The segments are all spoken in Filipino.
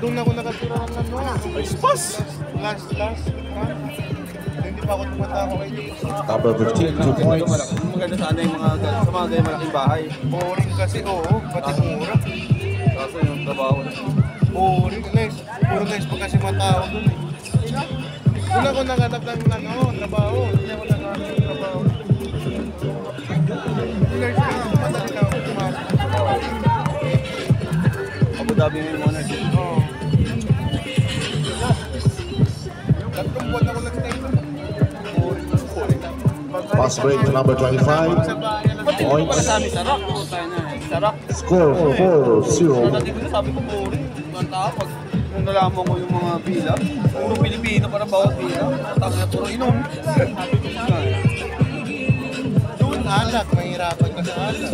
Doon ako nakatira ng ano. Ay, spas! Last. Hindi pa ako tumatama kayo. Number 15, 2 points. Maganda sana yung mga ganyan malaking bahay. Boring kasi, oo. Pati mura. Kaso yung trabaho. Boring. Nice. Puro nice pa kasi matao doon eh. Doon ako naghanap ng trabaho. Hindi ako naghanap ng trabaho. Nice pa yung madali na ako tumasok. Abu Dhabi mo yung mga nurse. Oo. Tatlong buwan ako nag-stay. Pass break to number 25. Points. Sarap. Score 4-0. Dati ko sabi ko boring. Ang tao pag nung nalaman ko yung mga pila, puro Pilipino para bawat pila. Tangina puro inom. Doon alak, mahirapan ka sa alak.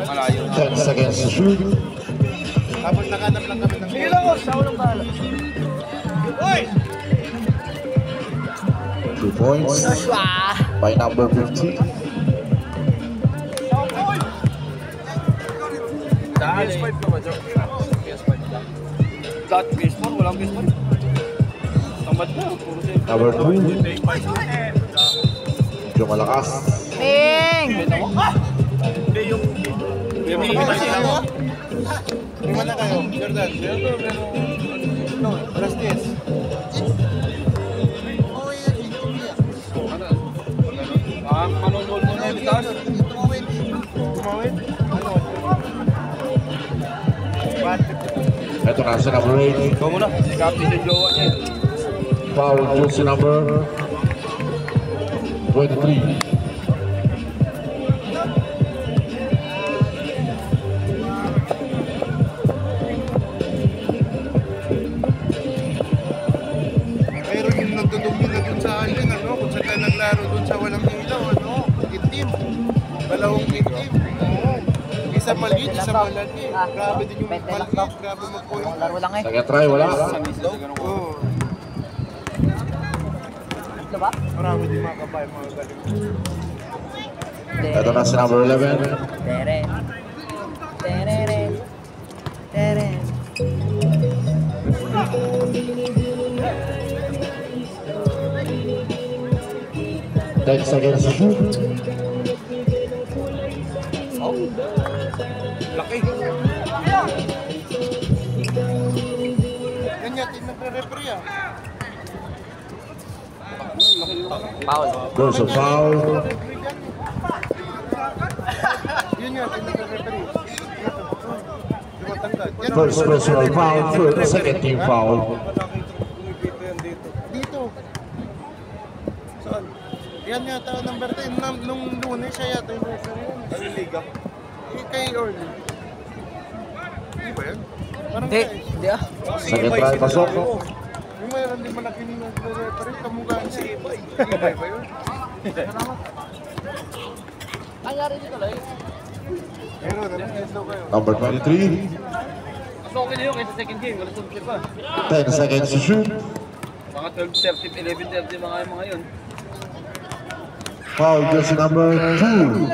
Malayo. 10 seconds to shoot. Tapos naghanap lang kami ng... Sige lang ko, sa ulang bahala. Uy! 2 points by number 15. PS5 ka ba, Joe? PS5 lang. Dati PS4, walang PS5. Tamad na, puro siya. Number 2. Medyo malakas. Ping! Hindi yung... Yung Lima na kayo, Jordan. No, Rastis. Manunod mo na yung taas. Tumawid? Ano? Ito na sa number 8. Ikaw muna, si Captain yung jowa niya. Foul jersey number 23. Pero yung nagtutugin na dun sa alin, kung saan ka naglaro dun sa walang ilaw, itim. Dalawang itim. Oo. Isa maliit, isa malaki. Grabe din yung maliit, grabe mag-point. Laro lang eh. Second try, wala. Oo. Ito ba? Marami din mga kabay, mga galing. Ito na sa number 11. Tere. Tere. Tere. 10 seconds to shoot. Laki. Ganyan, nagre-referee ah. Foul. There's a foul. Yun yan, nagre-referee. Tumatanggal. First personal foul, second team foul. Dito. Saan? Yan yata ang number 10. Nung Lunes siya yata yung referee yun. Ano yung liga? Kay Orly. Hindi ba yan? Parang Hindi. guys. Hindi ah. Second try, pasok. Yung mayroon din malaking nagre-referee, kamukha niya. Ibay. Ibay ba yun? Nangyari dito lang. Pero, nag-slow kayo. Number 23. Mas okay na yun kaysa second game, wala sunod pa. 10 seconds to shoot. Mga 12:30, 11:30 mga yun. Foul jersey number 2.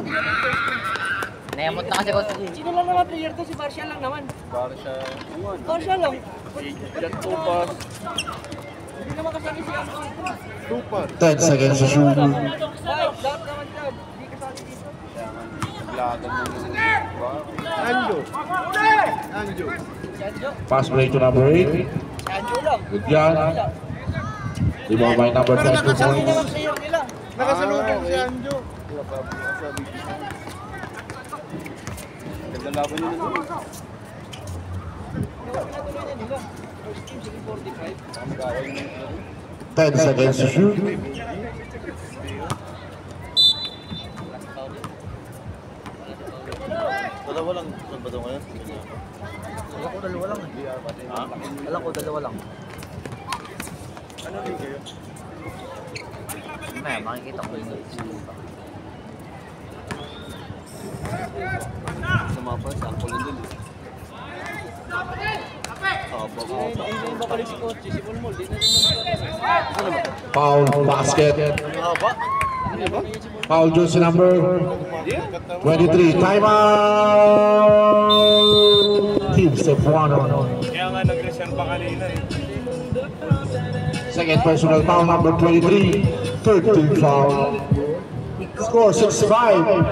Nayamot na kasi ko. Sino lang naman player to? Si Marshall lang naman. Para siya, ano, Marshall lang. Jan Tupas. Hindi naman kasi si Marshall. Super. 10 seconds to shoot. Lahat naman dyan. Hindi kasali dito. Lagan mo yung, diba? Anjo. Anjo. Si Anjo. Pass break to number 8. Si Anjo lang. Good yan. Rebound by number 10, 2 Hindi naman points. player nila. Nakasalubong si Anjo. Ganda laban nyo na doon. Pinatuloy na nila. First team, sige 45. Magkaway nyo na doon. 10 seconds to shoot. Dalawa lang, saan ba ito ngayon? Alam ko dalawa lang eh. Alam ko dalawa lang. Ano liga yun? May makikita ko yun. Sa mapa, sa ako lang doon. Hindi ba pala si Coach? Si Mulmul. Dito naman. Foul basket. Foul jersey number 23. Time out. Steve Cefuano. Kaya nga nag-reserva kanina eh. Second personal foul, number 23. Third team foul. Score 6-5.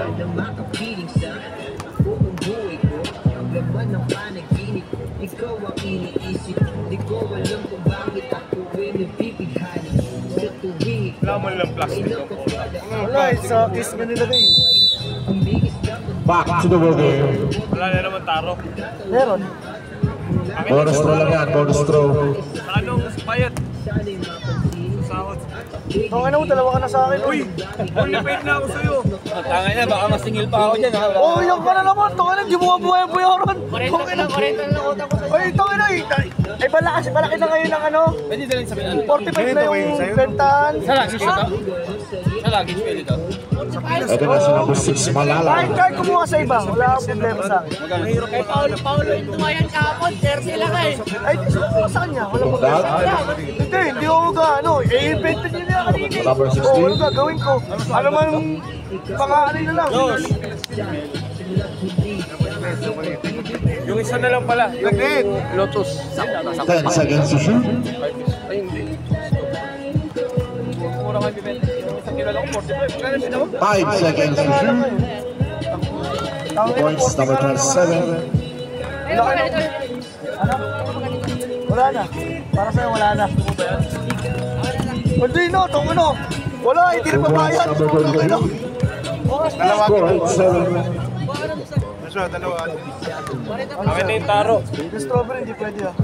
Ikaw ang iniisip, di ko alam kung bakit ako nagpipighali sa tuwing Wala mo lang plastic ko. Wala, sa kiss mo nilagay. Back to the ball game. Wala na naman taro. Meron. Bonus throw lang yan, bonus throw. Sa anong bayad? Sahod. Tangin mo, dalawa ka na sa akin. Uy! Uy, paid na ako sa'yo. Tangay na, baka masingil pa ako dyan ha. Oh, yung ka na naman. Tangin na, di mo kabuhay ang buyaran. 40 na lang utang ko sa'yo. Ay, tangin na. Ay, malaki na ngayon ng ano. Pwede dalhin sa ano? 45 na yung bentahan. Sa luggage na to? Sa luggage pwede to? Ito na si number 6, Malala. Kahit kumuha sa iba, wala akong problema sa akin. Kay Paulo yung tumayan kahapon, 30 lang eh. Ay, di sumuha sa kanya. Wala akong problema. Hindi ako ano. I-invento niyo niya kanina. Number 16. Oo, ano gagawin ko? Ano man, pangalan na lang. Yung isa na lang pala. Lagit! Lotus. 10 seconds to shoot. Ay, hindi. Mura nga bibenta. Yung isang kilala ko, 45. Kaya na 5 seconds to shoot. Points, number 27. Wala na. Para sa'yo, wala na. Hindi no, itong ano. Wala, hindi na 2 points, babayad. number 22. Dalawa Score ka. 8-7. Masya, dalawa. Akin na yung taro. Yung strawberry, hindi pwede ah.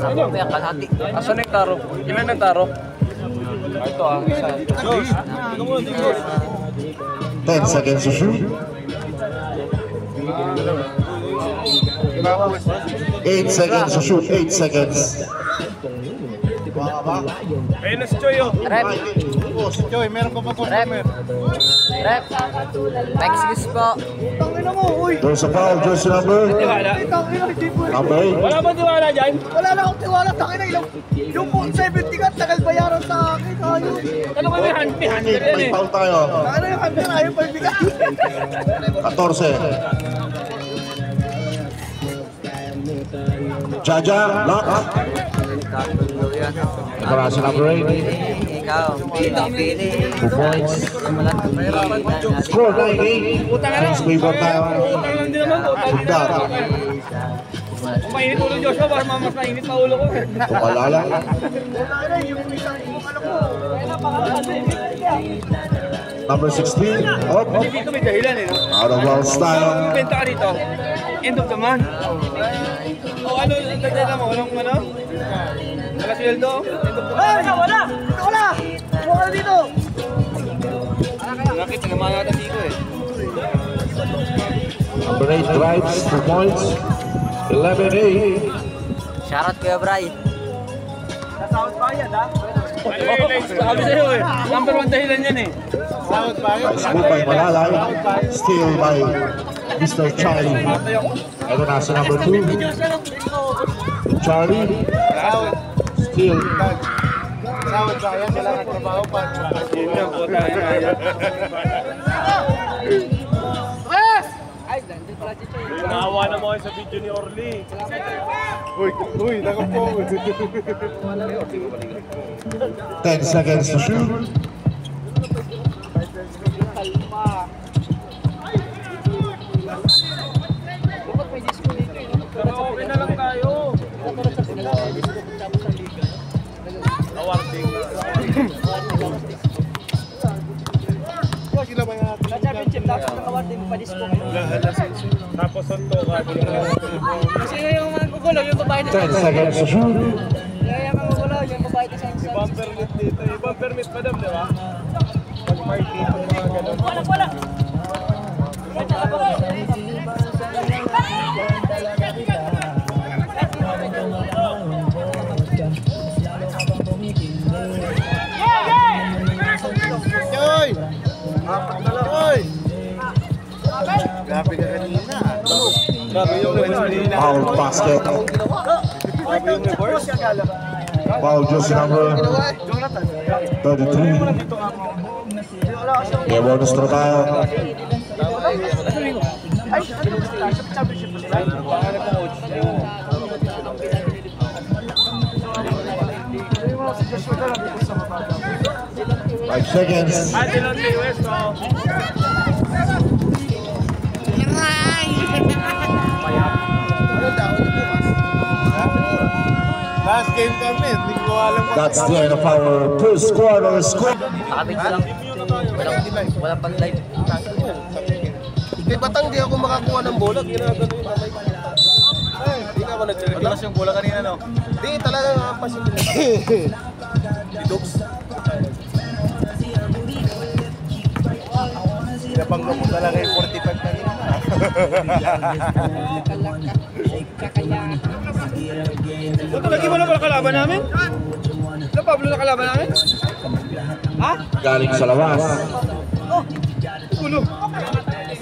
Ano yun? Asan na yung taro? Ilan ang taro? Ito ah, isa. 10 seconds to shoot. 8 seconds to shoot. 8 seconds. Ayun na si Choy oh. Joy, meron ka pa customer. Rep. Excuse po. Tangin na mo, uy. There's a foul, jersey number. Tiwala. Tangin na, hindi pwede. Number 8. Wala ba tiwala dyan? Wala na akong tiwala. Tangin na, yung 70 ka, tagal bayaran sa akin. Ayun. Ano kami hanti yan May eh. foul tayo. Tangin na yung hunter, ayaw pa yung bigat. 14. Jaja, lock. Ito na si number 8. Ikaw, pili. 2 points. Score 9-8. Thanks, favor tayo. Utang lang din naman. Punta. Kung mainit ulo Joshua, baka mas mainit pa ulo ko. Tumalala. Tangin na, yung isang ano ko. Number 16. Up. Dito may dahilan eh. No? Out of bounds tayo. Benta ka dito. End of the month. O ano, nagdala mo? Anong ano? Wala sweldo? End of the month. Ay, wala! Wala! Huwag ka dito! Nakita naman natin dito eh. Number 8 drives. 2 points. 11-8. Shoutout Kuya Bray. Nasahod bayad ha? Sabi sa'yo eh. Number 1 dahilan yan eh. Sahod pa yun. Nice move by Malalay. Steal by Mr. Charlie. Ito na si number 2. Charlie. Steal. Sahod pa yan. Kailangan trabaho pa. Yun yan, puta yan. Naawa na mo kayo sa video ni Orly. Uy, nakapo. 10 seconds to shoot. Pero okay na lang tayo. Awarding. Sila ba natin? Sa championship, dapat nakawarding mo pa disco. Tapos ito, Kasi yung mga gugulo, yung babae na 10 seconds to shoot. Kaya yung mga gugulo, yung babae na sa ibang permit dito. Ibang permit pa daw, di ba? Pag-party, mga ganun. Wala! Joy! Joy! Grabe ka kanina. Grabe yung kanina. Foul basket. Foul jersey number 33. Kaya bonus na tayo. Ay, championship pa sila. Yung mga suggestion na lang dito sa baba. 5 seconds. Last game kami, hindi ko alam kung That's the end of our first quarter score. Nakabit ko lang. Walang pag-live. Kay Batang di ako makakuha ng bola, ginagano yung kamay ko. Hindi ako nagsalita. Matalas yung bola kanina, no? Hindi, talaga nga pasin. Didogs. Napangga mo talaga yung 45 kanina. Lagi mo na pala kalaban namin? Ano, Pablo na kalaban namin? Ha? Galing sa labas. Ulo.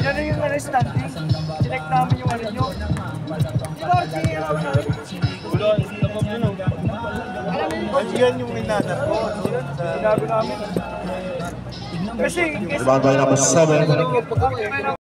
Yan na yung standing. Select namin yung ano nyo. Di ba, Ulo, hindi na pa mo. Yan yung inanap ko. sinabi namin. Kasi, Rebound by number 7.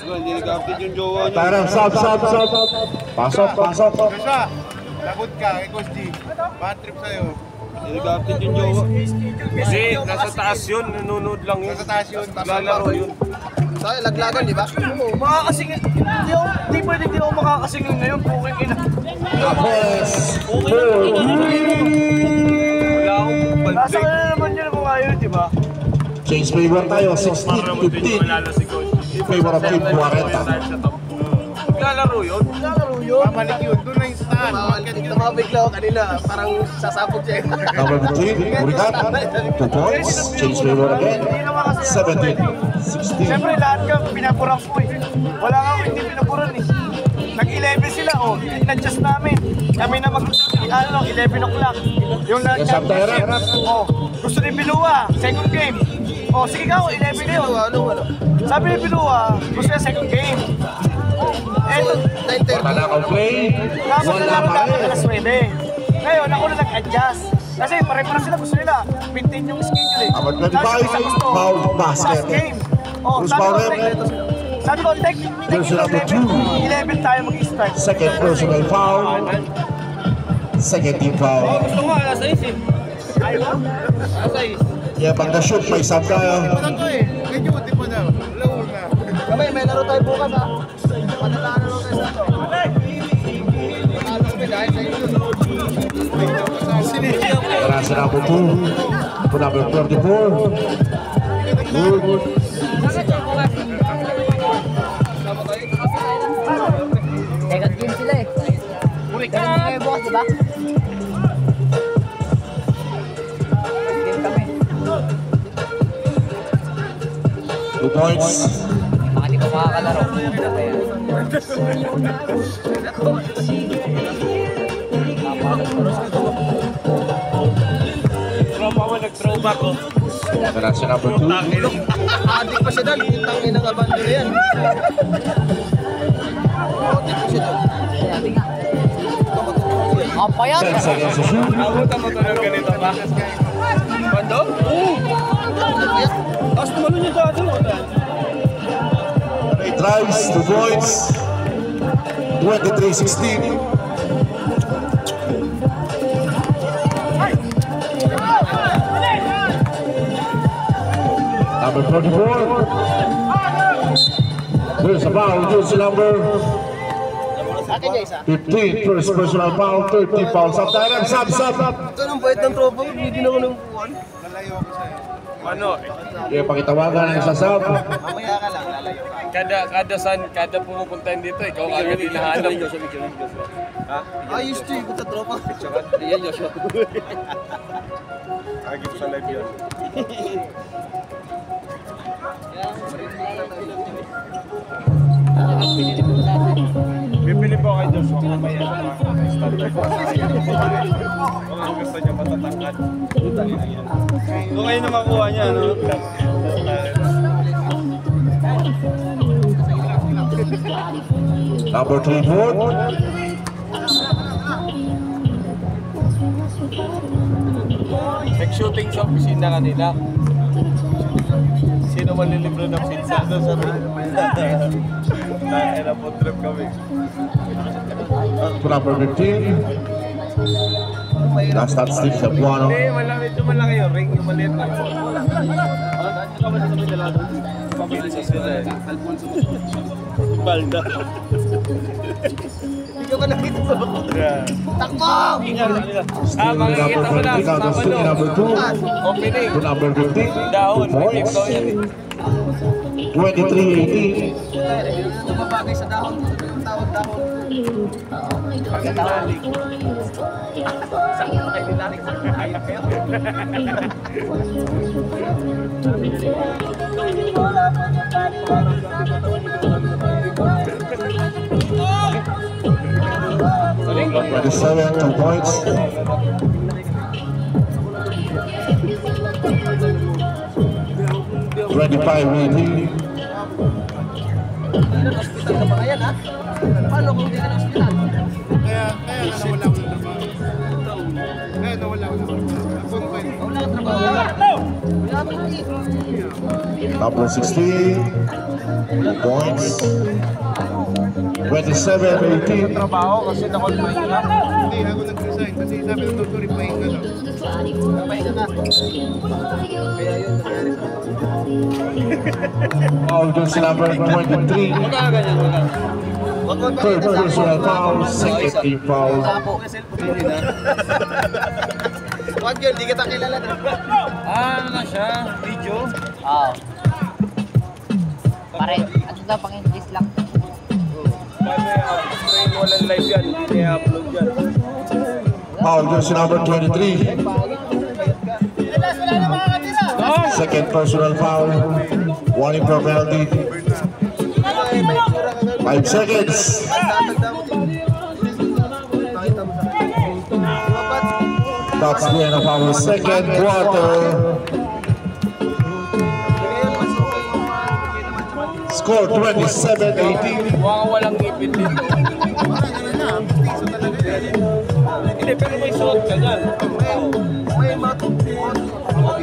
Hindi nag-update yung jowa niya. Parang sub. Pasok. Kasha, lagot ka kay Coach G. Bad trip sa'yo. Hindi nag-update yung jowa. Kasi nasa taas yun, nanonood lang yun. Nasa taas yun. Lalaro yun. Tayo, laglagan, di ba? makakasingin. Hindi pwede hindi ako makakasingin ngayon. Puking ina. Tapos, 4. Wala akong Nasa banding. ka na naman yun kung ayaw, di ba? Change favor tayo, 16-15. In favor of Team 40. Maglalaro yun? Pamalik yun, doon na yung stand. Tumabigla ako kanina, parang sasabog siya. Number 15, Urigat, 2 points. Change favor again, 17-16. Siyempre lahat ka pinapurak mo eh. Wala nga ako hindi pinapuran eh. Nag-11 sila oh, in-adjust namin. Kami na ano, 11 o'clock. Yung Yes, oh, gusto ni Bilua, second game. Oh, sige ka, 11 na yun. Sabi ni Bilua, gusto niya second game. Eto, Manakaw play, dapat na wala laro pa namin rin. alas 9. Ngayon, ako na nag-adjust. Kasi pare-pare sila gusto nila. 15 yung schedule eh. Number 25, Tapos isa gusto, foul basket. last game. Oh, Who's sabi ko, foul take, red? sabi ko, take Jersey number 2. 11 tayo mag-start. Second personal foul. Second team foul. Gusto mo, alas 6 eh. Alas 6. Kaya pag na-shoot, may sub tayo. Ano to eh? Medyo di pa na. Launa. Kami, may laro tayo bukas ha. Patataan na tayo sa ito. Terasa number 2. To number 34. Good. Second game sila eh. Second game kayo bukas, diba? Game kami. 2 points. Baka di ko makakalaro. Tropa mo, nag-throwback ko. Terasa number 2. Adik pa siya doon, utang ina ka bando na yan. Adik pa siya doon. Sabi nga. Apa yan? 10 seconds to shoot. Abutan mo to ng ganito ba? Bando? Oo. Tapos tumalo niya dati. Drives, 2 points. 23-16. Number 44. There's a foul, jersey number 15. First personal foul, 13 fouls. Sub tayo ng sub. Ito nang bait ng tropa, hindi na ako ng buwan. Lalayo ako sa'yo. Ano? Kaya pakitawagan ng isa sub. Mamaya ka lang, lalayo ka. Kada pumupunta dito, ikaw agad hinahanap. Ha? Ayos to yung sa tropa. Yan, Joshua. Agip sa live yun. Bibili po kay Joshua mamaya. Standard. Kung ang gusto niya matatangkad. Kung kayo na makuha niya, no? Number 34. Nag-shooting sa opisina kanila. Sino man lilibro ng pizza doon sa room? Kaya po trip kami. To number 15. Last touch Steve Sabuano. Hindi, medyo malaki yun. Ring yung maliit lang. Pabilis sila eh. Balda. Hindi ka ba nakita sa bako? Takbo! Makikita mo na. To number 2. Opening. To number 15. Dahon. 2 points. Ikaw yan eh. 23-18. Lumabagay sa dahon. Tawag-dahon. Pagkatalik. Sakit na kayo nilarik. Kaya kayo. The 7, 2 points. $25-18. Hospital ka pa ngayon ha? Paano kung hindi ka na hospital? Kaya nawala ako ng trabaho. Kaya nawala ako ng trabaho. Phone ko yun. Wala ka trabaho. Wala ka trabaho. Number 16. 2 points. 27-18. Trabaho kasi na-confine na. Hindi, ako nag-resign kasi sabi ng doktor, ipahin ka lang. Pahinga ka. Kaya yun, nangyari sa Foul jersey number 23. Third personal foul. Second team foul. Wag yun, di kita kilala na. Ano na siya? Video? Oo. Pare, ano daw, pang-English lang. Paano yung walang live yan? Hindi i-upload yan. Foul jersey number 23. Second personal foul. One improper penalty. 5 seconds. That's the end of our second quarter. Score 27-18. Mukhang walang ngipin dito. Hindi, pero may suot ka dyan.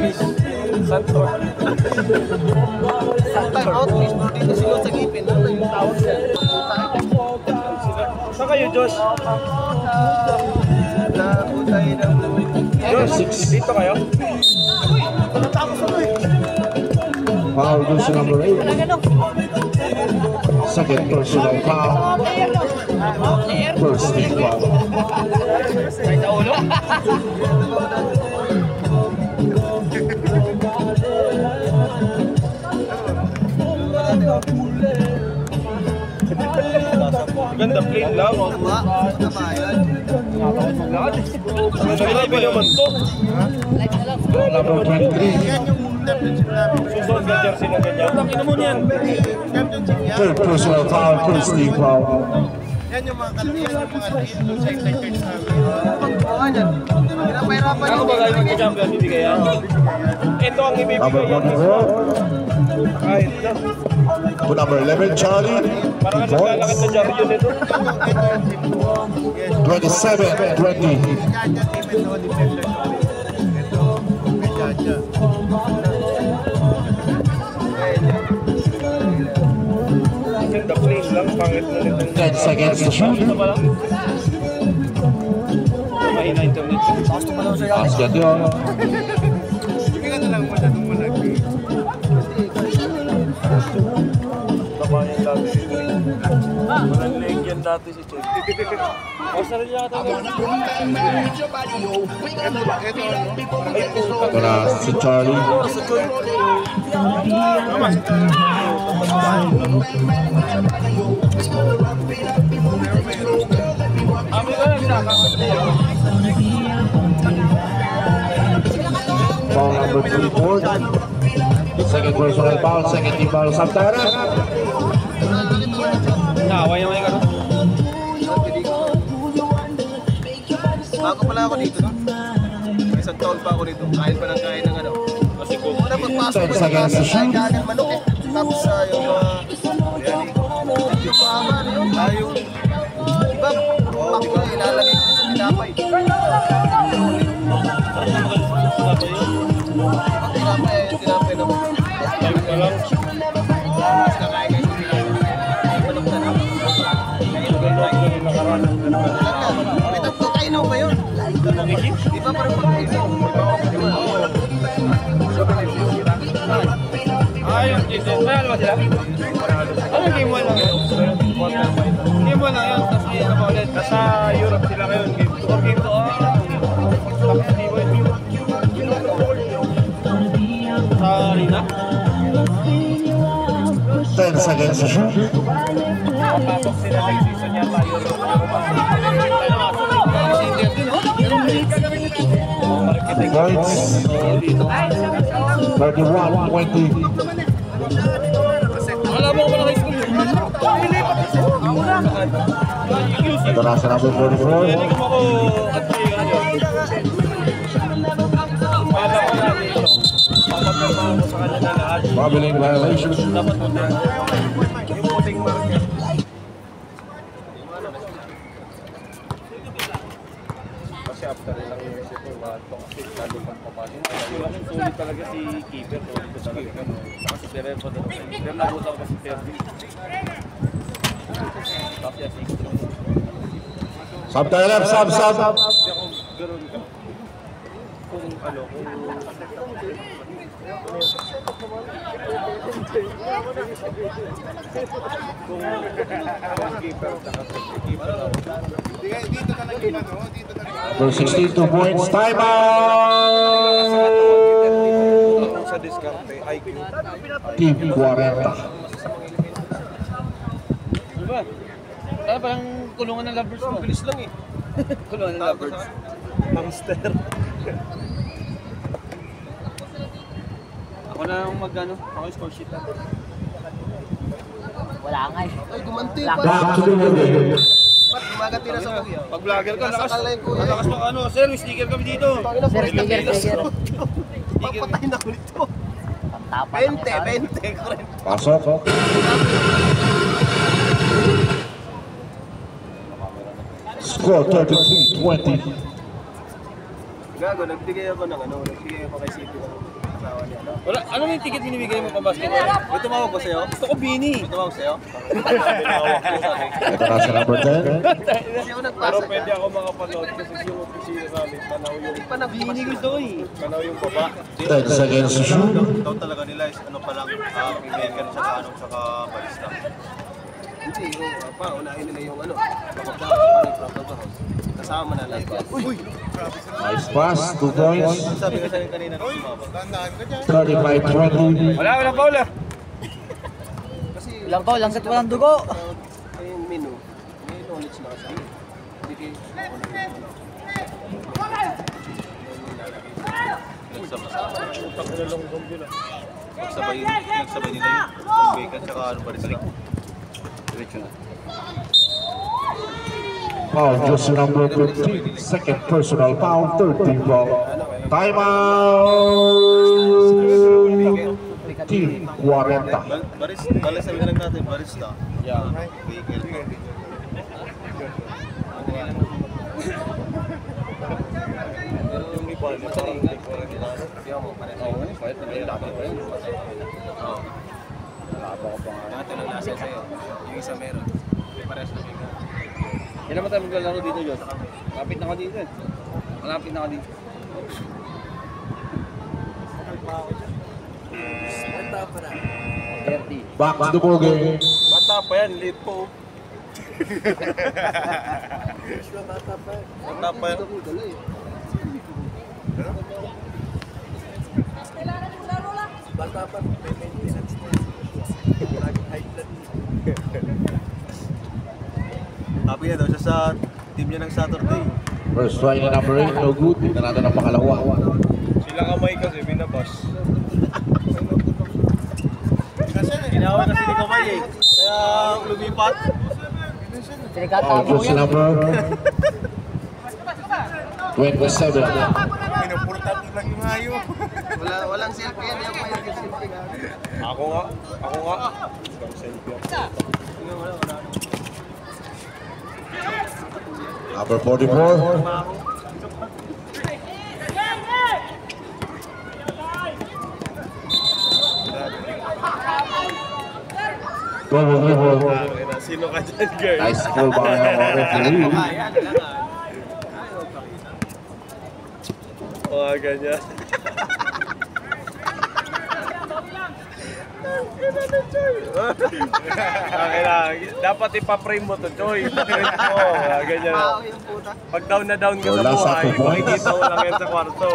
May Santor. Dito sila sa ngipin. Ano yung tawag siya? Saan kayo, Josh? Josh, dito kayo? Foul jersey number 8. Second personal foul. First team foul. Ganda, plain lang. Nag-live naman to. Number 23. Susunod na jersey na ganyan. Tangin mo niyan. Third personal foul. First team foul. Yan yung mga kalbiyan, yung mga team sa excited namin. Ano ba kayo magka-champion bibigay yan? Ito ang Number ibibigay yan. 44. Kahit na. To number 11, Charlie. Parang naglalakad na Jaryo nito. 27-20. Ganda, plain lang. Pangit na nito. 10 seconds to shoot. Ito pa lang. Mahina internet. Basket yun. Sige ka na lang muna nung malaki. Taba niya dati si Choi. Walang leg yan dati si Choi. Basta rin yata nga. Ito na si Charlie. Ami ka lang Foul number 3, Ford. Second personal foul. Second team foul. Santana. Naway naman yung gano'n. Bago pala ako dito, no? May isang taon pa ako dito. Kain pa ng kain ng ano. Kasi kung Una pagpasok 10 ko sa seconds to shoot. kain ng manok eh. Tapos yung mga... Yung pama, ano yun? Yung... Diba? Pakko na ilalagay ko sa tinapay. Tinapay naman. tayo ka lang. Tapos kakain kayo sa tinapay. Manok na lang. May tatlo kainaw ba yun? Di ba parang pag-kainaw? Ayun, panalo ba sila? Ano game 1 lang yun? Game 1 lang yun, tapos ngayon na pa ulit. Nasa Europe sila ngayon, game 2 or game 2. Sa arena? 10 seconds to shoot. Papasok sila next season yata Europe. Points. 31-20. Wala mo ako high school. Ito na sa number 44. Hindi ko ako at wala ko natin ito. Papapirma ako sa kanya na lahat. Bubbling violation. Dapat mo na. Yung puting market. Kasi after lang yung isip ko, kasi lalo pang papasok. Yung sulit talaga si keeper. Sulit ko talaga. Kasi Perel pa doon. Pero nabutaw kasi Perel. Tapos yan, 6. Sub tayo left, sub. Hindi ako gano'n ka. Kung ano, kung... keeper, keeper lang. Dito ka nag-iba, no? Dito ka nag-iba. For 62 points. Time out! Sa diskarte. IQ. Team 40. Diba? Ano ba yung kulungan ng lovers mo? Bilis lang eh. Kulungan ng lovers. Hamster. Ako na yung mag-ano, ako yung score sheet. Wala nga eh. Ay, gumanti Wala. pa. Back to the game. Ba't gumagati na sa kuya? Pag vlogger ka, Nasa lakas. kalay ko eh. Lakas mo ano, sir, may sticker kami dito. Sir, sticker. Papatay na ulit to. Pantapa lang 20, yan. 20 ko rin. Pasok. Score 33-20. Gago, nagbigay ako ng ano, nagbigay ako kay City ng asawa niya. Ano? Wala, ano yung ticket binibigay mo pang basketball? May tumawag ba sa'yo? Gusto ko bini. May tumawag sa'yo? Ito na sa number 10. Kasi ako Pero nagpasa. pwede ako makapanood kasi yung opisina sa amin, tanaw yung Hindi pa nagpasa. bini gusto ko eh. Tanaw yung baba. 10 seconds to shoot. Daw talaga nila is ano pa lang, American tsaka anong tsaka balista. Hindi, yung pa, unahin nila yung ano, kapagdahan, front of the house. Kasama na lang. Uy! Nice pass. 2 points. Sabi ko sa'yo kanina nung sumabot. Tandaan ka dyan. 35-20. Wala Paula. Kasi, Walang pa, walang set, walang dugo. yung menu, may knowledge na kasi. Hindi kayo, Nagsabay nila yung bacon tsaka ano balista. Foul just number 15. Second personal foul. 13 ball. Timeout. Team 40. Balista sabi lang natin, balista. Yeah. Bacon. Yung iba, yung parang hindi ko rin kilala. Oo, kahit na may laki pa yun. Laba ko pa nga. Lahat yung nasa sa'yo. Yung isa meron. May pares na bigla. Kailan ba tayo maglalaro dito, Diyos? Malapit na ako dito eh. Malapit na ako dito. Back to the ball game. Bata pa yan, late po. Bata pa yan. Sabi niya daw siya sa team niya ng Saturday. First try na number 8. No good. Tingnan natin ang pangalawa. Sila kamay kasi, binabas. Ginawa kasi ni Kamay eh. Kaya lumipat. Foul Pinagkatabo just yan. number 27. Pinupurtat lang yung hayo. Walang selfie yan, yung may selfie nga. Ako nga. Isang selfie ako. Number 44. Double dribble. Sino ka dyan, girl? Nice ball by our referee. Ayan, Mga ganyan. Dapat ipa-frame mo to, Choy. Ganyan. yung puta. Pag down na down ka sa Wala sa buhay, 2 points. makikita mo lang yan sa kwarto.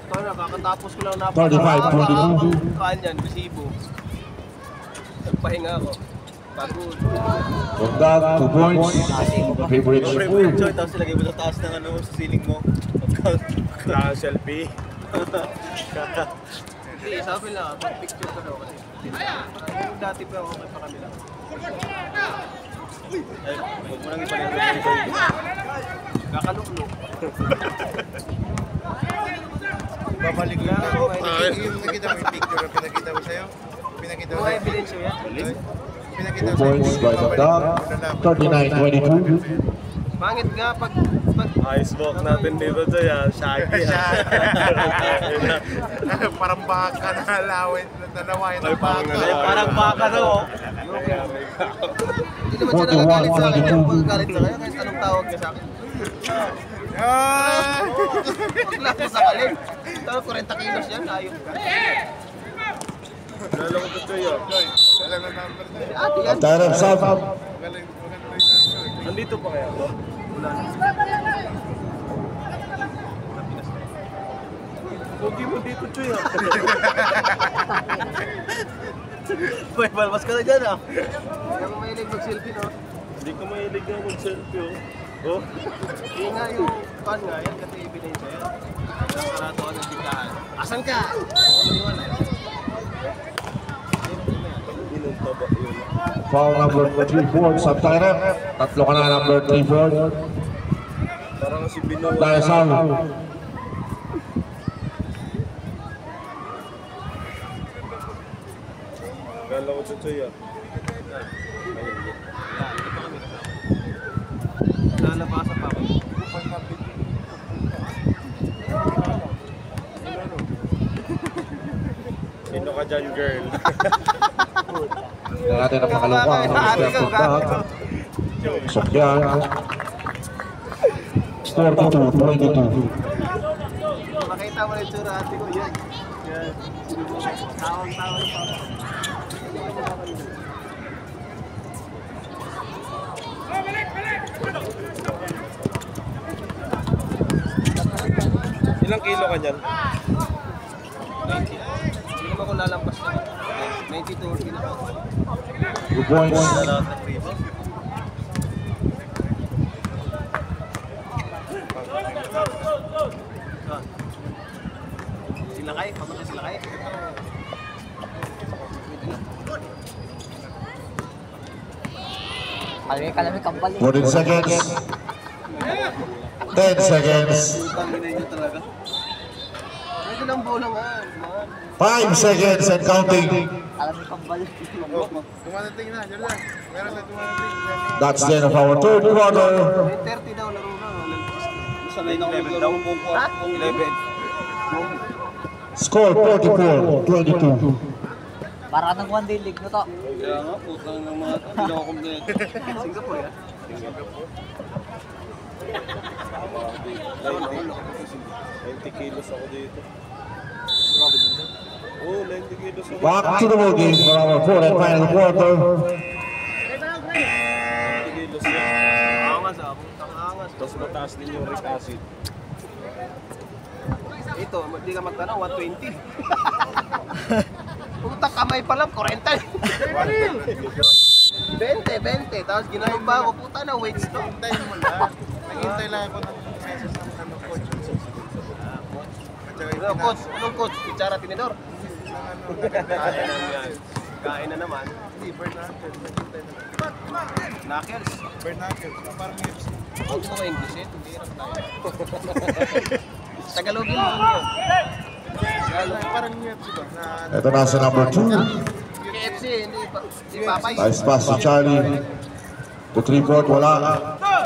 Paano, kakatapos ko lang 35-22. Kaan yan, resibo. Nagpahinga ako. Pagod. Bogdan, 2 points. Favorite Siyempre, score. Choy, tapos ilagay mo sa taas ng ano, sa ceiling mo. Sa selfie. Hindi, sabi lang, picture ka daw kasi. Dati pa ako may pakamila. Ay, huwag mo nang ipalito yung Choy. Kakaluklo. Babalik lang ako. Yung nakita mo yung picture na pinakita ko sa'yo. Pinakita ko Mga sa'yo. evidence yun yan. Pinakita 2 ko sa'yo. points by Bogdan. 39-22. Pangit nga pag Ice walk natin dito, Choy. Shaggy. Parang baka na lawin. Nalawain ng baka. Parang baka daw. hindi naman siya nagagalit sa akin. Yung magagalit sa akin, kahit anong tawag niya sa akin. Ah! Wala ko sa kalim. Tawag 40 kilos yan, ayok ka. Lalo ko to, Choy. Alam na number na. Ate yan. Tyler South. Magaling yung number. Nandito pa kaya? Pogi mo dito, Choy, ah. Boy, balmas ka na dyan, ah. Hindi ako mahilig mag-selfie, no? Hindi ka mahilig na mag-selfie, oh. Oh? Hindi nga yung pan nga, yan kasi ebidensya yan. Nasarato ka ng biglaan. Asan ka? Foul number 3-4 sa Tyrant. Tatlo ka na number 3-4. Parang si Binoy. Dahil sa Gala ko sa Choy, ah. Nalabasan pa ako. Sino ka dyan, girl? Tingnan natin ang pangalawa. Sokyan. Score 22. Makita mo na yung tsura ate ko, yan. Yan. Tawang-tawang pa. Ilang kilo ka dyan? 90. Hindi naman ko lalampas na. 92 kilo ako. 2 points. Lahat ng rebound. Sila kay? Pamunta sila kay? Kalami kambal eh. 14 seconds. 10 seconds. Tangina nyo talaga. Pwede lang bola nga. 5 seconds and counting. Kalami kambal. Tumatating na, Jordan. Meron na tumatating. That's the end of our third quarter. 30 daw laro na. Sanay na ako maglaro kung 11. Score 44-22. Para ka ng one day league no to. Kaya nga, putang ng mga hindi ako kompleto. Singapore yan. 90 kilos ako dito. Oo, 90 kilos ako. Back to the ball game for our fourth and final quarter. 90 kilos yan. Angas ah. Putang angas. Tapos mataas din yung uric acid. Ito, hindi ka magtanong, 120. Putang kamay pa lang, 40. 20. Tapos ginawin ba ako, puta na weights to. Hintayin mo lang. Naghintay lang ako ng message ng coach. At saka Ano, coach? Anong coach? Pichara Tinidor? Kain na naman. Hindi, Bernakels. Naghintay na lang. Knuckles. Bernakels. Parang UFC. Huwag mo ka-English eh. Hindi hirap tayo. Tagalogin mo yun. Parang UFC ba? Na Ito na sa number 2. KFC, hindi pa. Hindi papay. Nice pass to Charlie. To 3-4, wala.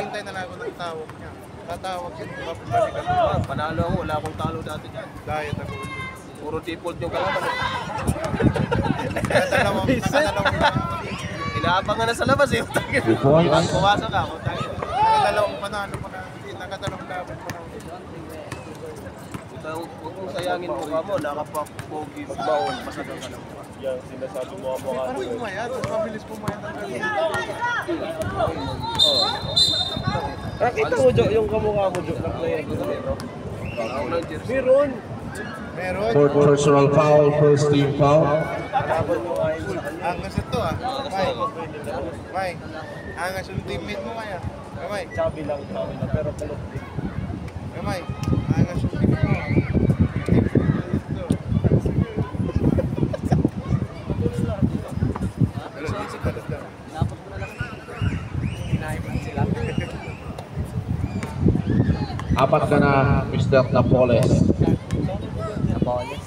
Hintay na lang ako ng tawag niya. Tatawag yun. Babalikan. Panalo ako, wala akong talo dati dyan. Diet ako. Puro default yung kalaban. Nakadalawang Inaabangan na sa labas eh. 3 points. Pumasok ka. Nakadalawang panalo pa na. Nakadalawang laban pa na. Huwag mong sayangin mukha mo. Nakapapogi baon. Masagang ka lang. Yan, sinasabi mo ang mga Parang pumayat. Mabilis pumayat ang galing. Kita mo, Jo, yung kamukha mo, Jo, na player ko na meron. Meron! Meron. Fourth personal foul, first team foul. Angas ito ah. May. Angas yung teammate mo kaya. Kamay. Chubby lang, pero palot din. Kamay. Angas yung teammate mo. Apat ka na, Mr. Napoles. Napoles.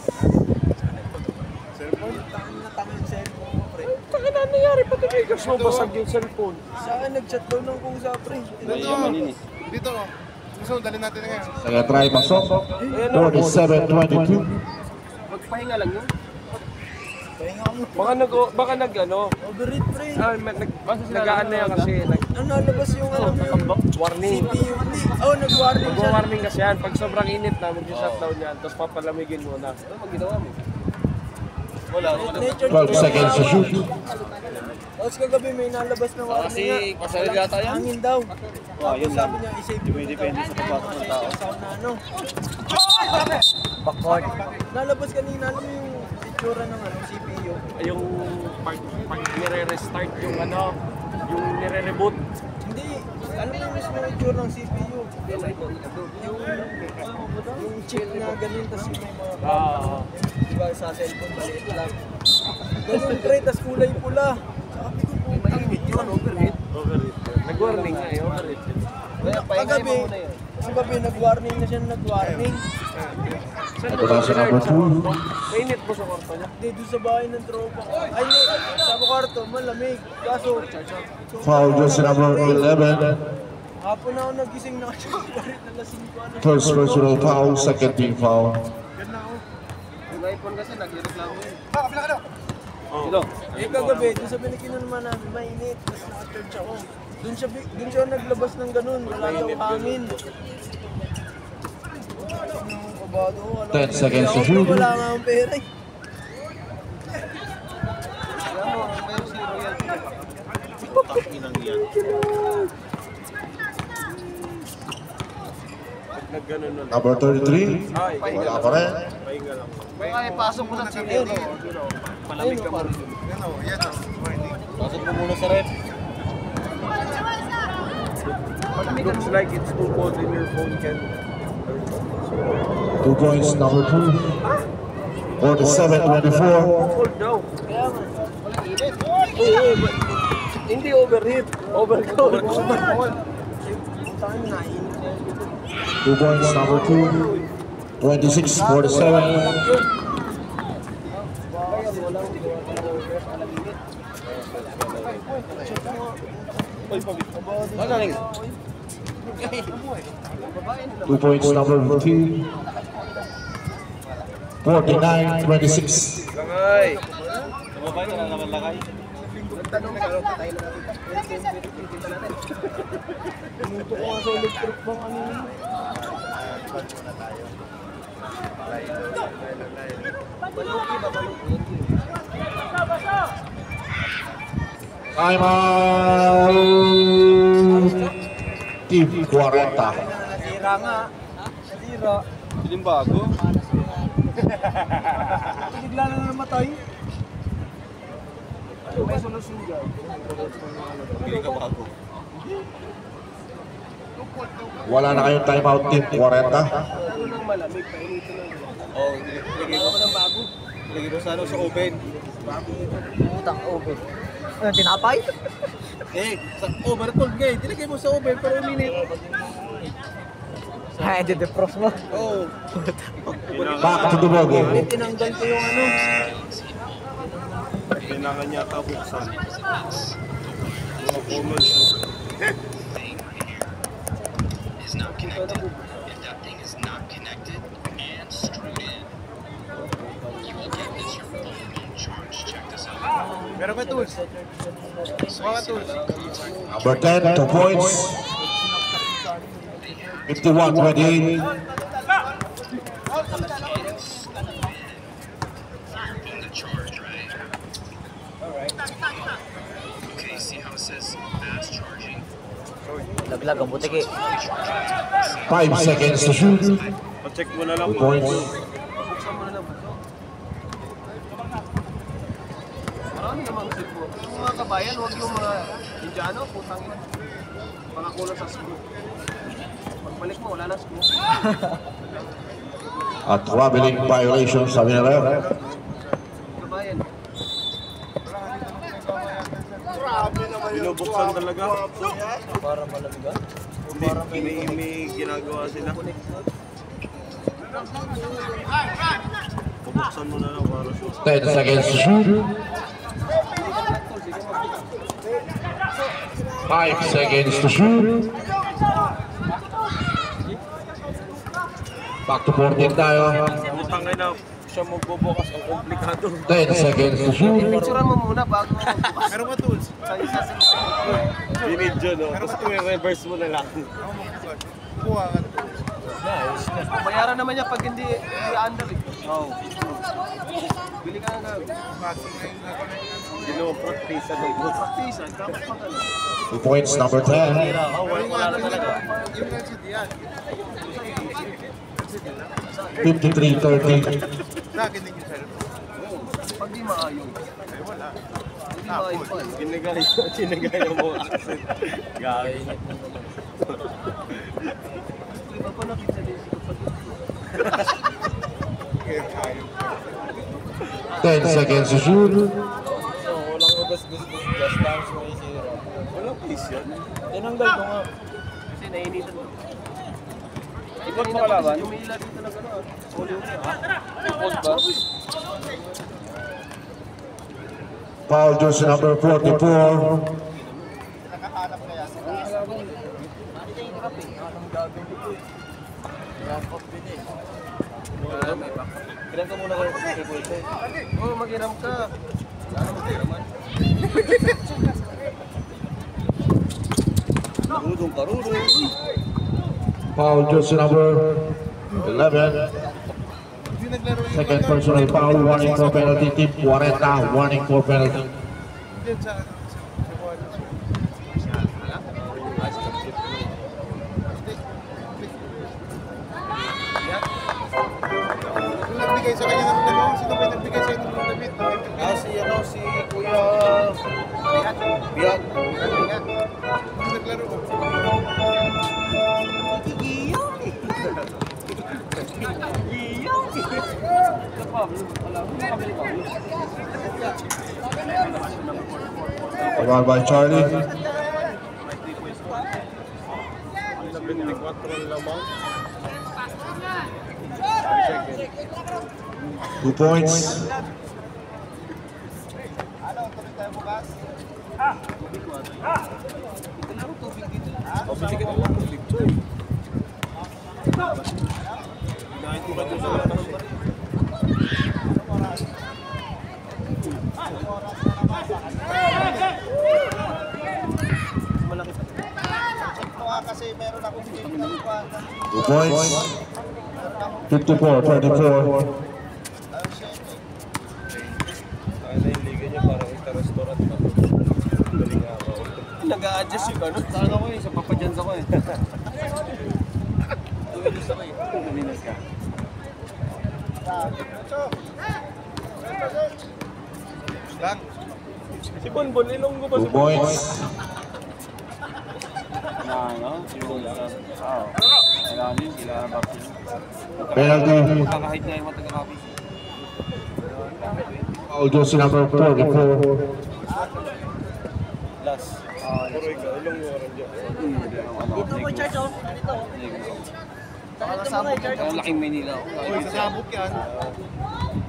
Ano nangyari pa ito? Gas mo, basag yung cellphone. Saan nag-chat daw ng kusa pre? Dito oh. Gusto mo, dalhin natin na ngayon. Saya try pasok. 47-22. Magpahinga lang yun. Baka nag-ano. Overread pre. Nag-aan na yan kasi. Ano labas yung alam mo? Warning. Nag-warning siya. Mag-warning kasi yan. Pag sobrang init na, mag-shutdown yan. Tapos papalamigin mo na. Ano maginawa mo? 12 seconds to shoot. Tapos kagabi may nalabas na warning Kasi kasali yata yan. Hangin daw. Yun Sabi niya, isave. Depende sa pagpasok ng tao. Sa ano? Backcourt. Nalabas kanina, alam mo yung itsura ng CPU? Yung pag nire-restart yung yung nire-reboot. Hindi, alam mo yung mismo yung itsura ng CPU? Yung chip na ganun, tas yung may mga diba sa cellphone, maliit lang. Ganun pre, tas kulay pula. Sabi ko po, mainit yun, overheat. Overheat. Nag-warning nga eh, overheat. Kagabi, nag-warning na siya, nag-warning. Ito na sa number 2. Mainit mo sa kwarto niya. Hindi, doon sa bahay ng tropa ko. Ay, hindi, sa kwarto, malamig. Kaso, Foul jersey number 11. hapon na ako nagising na siya. Parit na lasing ko. First personal foul, second team foul. Yung iPhone kasi nagreklamo yun. Sino? Kagabi, doon sa binikinan naman namin, mainit. Tapos naka-church ako. Doon siya naglabas ng ganun. Wala daw hangin. 10 seconds to shoot. Wala nga akong pera eh. Alam mo, meron si Royal. Takinang yan. Nag-ganon nun. Number 33. Wala pa rin. Pahinga lang. Baka ipasok mo ng CPU. Malamig ka pa rin. Yan o, yan o. Pasok mo muna sa rep. Looks like it's too cold in your phone, Ken. 2 points, number 2. 47-24. Cold daw. Oo, hindi overheat. Overcold. 2 points, number 2. 26-47. Ano 2 points, number 2. 49-26. Langay. Tumabay na naman langay. Tumuto ko nga sa electric bang ano yun. Time out. Team 40. Nasira nga. Nasira. Yung bago. Bigla na namatay. Ano ba solusyon dyan? Hindi ka bago. Wala na kayong time out, Team 40. Ano nang malamig, painitin lang. Oo, lagay mo ng bago. Lagay mo sa oven. Putang oven. Ano, tinapay? Sa overcold nga eh. Dilagay mo sa oven pero uminit. Ay, defrost mo. Oo. Back to the ball game. Tinanggal ko yung ano. Kailangan niya buksan. Mga comments. Is not connected. If that thing is not connected and screwed in, you will get this your phone charge. Check this out. Meron ka tools. Mga tools. Number 10, 2 points. 51-28. On the charge, right? Okay, see how it says fast charging? Laglag ang butiki. 5 seconds to shoot. Pa-check mo na lang 2 points. Marami namang cellphone. Yung mga kabayan, huwag yung mga Indiano, putang ina. Mga kulang sa screw. Pagbalik mo, wala na screw. At traveling violation sa Villarreal. Kabayan. Binubuksan talaga. Para malamig ah. Hindi, may ginagawa sila. Bubuksan mo na lang para shoot. 10 seconds to shoot. 5 seconds to shoot. Back to 14 tayo. Butang na siya magbubukas ang komplikado. 10 seconds to shoot. Picturean mo muna bago mo. Meron ka tools. Sa isa sa Binidyo, no? Tapos i-reverse mo na lang. Kuha ka tools. bayaran naman niya pag hindi under eh. Oo. Bili ka na Pino-practice ng book. practice. Dapat pag ano. 2 points, number 10. Wala na talaga. Yung LCD yan. 53-30. Sa akin din yung cellphone. Pag di maayong. Eh, wala. Hindi maayong pa. Ginagaya mo. Gagi. Iba pa nakita din si kapatid. 10 seconds to shoot. Walang ugas-gus-gus. Just dance mo yung zero. Walang peace yan. Tinanggal ko nga. Kasi nainitan mo. Ikot mo kalaban? Yung may ila dito na gano'n. Uli-uli ha? Ikot ba? Foul jersey number 44. Kailan ka muna kayo kay Kulto? Oo, mag-iram ka. Sana mag-iraman. Karudong karudong. Foul jersey number 11. Second personal foul, warning for penalty. Team 40, warning for penalty. Diyan sa Yung nagbigay sa kanya ng dalawa, sino ba yung nagbigay sa inyo ng damit? Si Kuya Biag. Hindi naglaro ko. Foul by Charlie. 2 points. Kasi meron akong game ng 2 points. 54-34. Yung liga niya parang inter-restaurant na. Galing nga ako. Nag-a-adjust yung gano'n. Saan ako eh? Sa papadyans ako eh. Tumilis ako eh. Tumilis ka. Lang. Si Bonbon, Ilonggo ba 2 points. Penalty. Kahit na yung matagakapi. Foul jersey number 44. Last. Puro ikaw, Ilonggo ka rin dyan. Dito ko charge oh. Dito. Ang laking Manila. Uy, sasabog yan.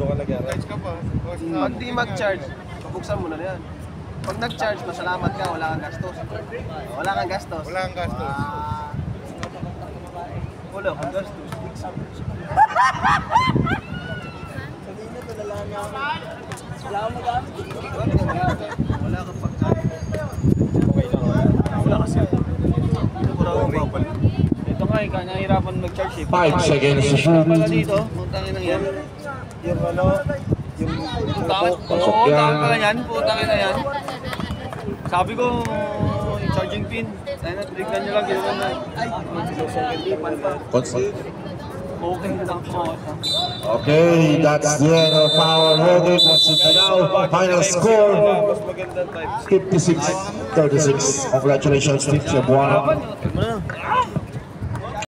Doon ka nagyara. Charge ka pa. Pag di mag-charge, pabuksan mo na yan. Pag nag-charge, masalamat ka, wala kang gastos. Wala kang gastos. Wala kang gastos. Wala kang gastos. Sabihin na, talalaan niya ako. Wala akong magamit. Wala kang pagkain. Wala kasi. Ito ko raw babalik. Ito nga, ikaw nahihirapan mag-charge eh. 5 seconds to shoot. Pala dito, putangin ng yan. Yung ano, yung Oo, tama pala yan, putangin na yan. Sabi ko, yung charging pin. Tayo na, trignan nyo lang, gano'n na. Ay, hindi pa. Okay lang po. Okay, that's the end of our holding. Now, final score mas magandang type. 56-36. Congratulations, Team Cebuana.